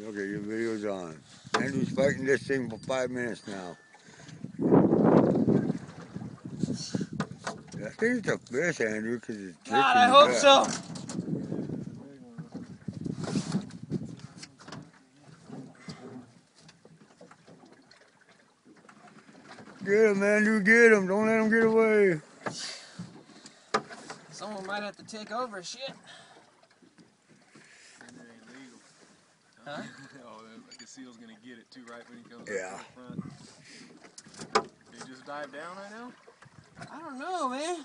Okay, your video's on. Andrew's fighting this thing for 5 minutes now. I think it's a fish, Andrew, because it's God, I hope so. Get him, Andrew, get him. Don't let him get away. Someone might have to take over shit. Huh? Oh, the seal's gonna get it too right when he comes Yeah. up to the front. Did he just dive down right now? I don't know, man.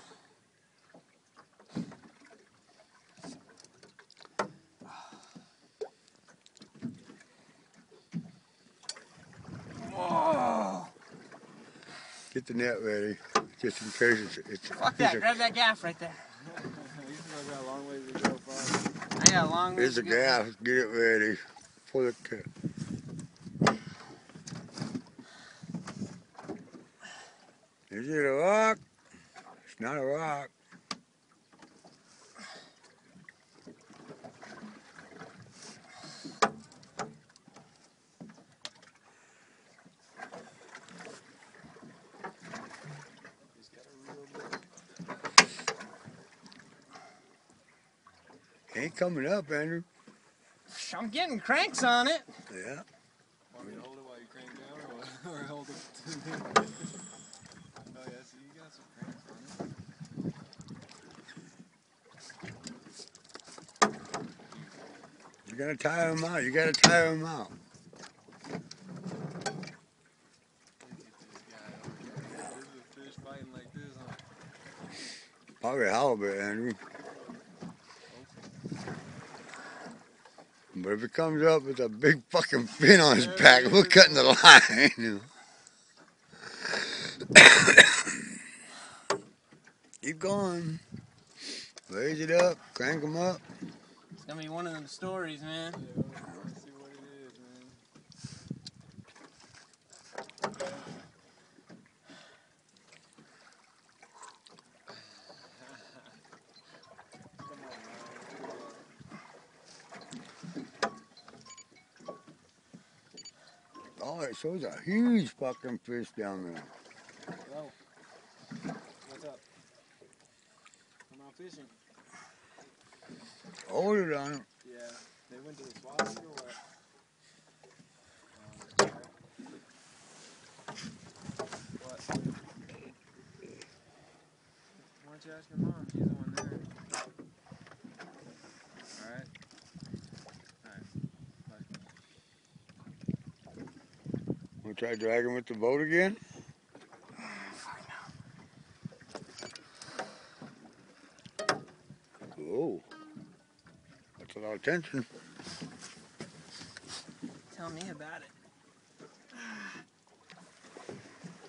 Oh. Get the net ready, just in case it's Fuck that. Grab that gaff right there. He's still got a long ways to go, probably. I got a long way Here's to the go. gas. Get it ready for the cat. Is it a rock? It's not a rock. Ain't coming up, Andrew. I'm getting cranks on it. Yeah. Want me to hold it while you crank down, or hold it to the Oh yeah, see, you got some cranks on it. You gotta tire him out. You gotta tire him out. Look at this guy over here. This is a fish fighting like this, huh? Probably halibut, Andrew. But if it comes up with a big fucking fin on his back, we're cutting the line. Keep going. Raise it up. Crank him up. It's gonna be one of them stories, man. Yeah, let's see what it is, man. Come on, man. Oh, it shows a huge fucking fish down there. Yo, what's up? Come out fishing. Hold it on him. Yeah, they went to the swap meet or what? What? Why don't you ask your mom? She's the one there. Alright. Alright. Bye. Wanna try dragging with the boat again? Whoa. That's a lot of tension. Tell me about it.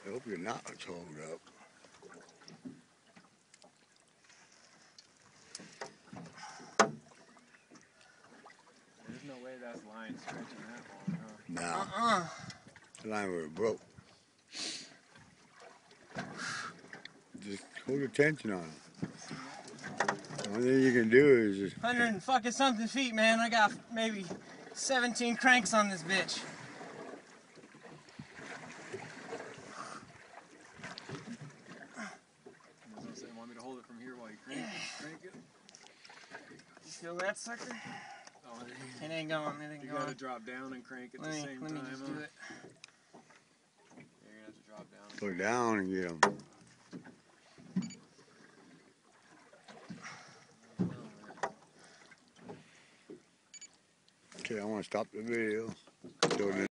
I hope your knot's hold up. There's no way that's line stretching that long, huh? No. The line would have broke. Just hold the tension on it. The only thing you can do is just 100 and fucking something feet, man. I got maybe 17 cranks on this bitch. Want me to hold it from here while you crank it? You feel that sucker? Oh, It ain't going. It ain't you going. gotta drop down and crank at the same time. Let me just do it. Yeah, you're gonna have to drop down. go down and get them. Okay, I want to stop the video.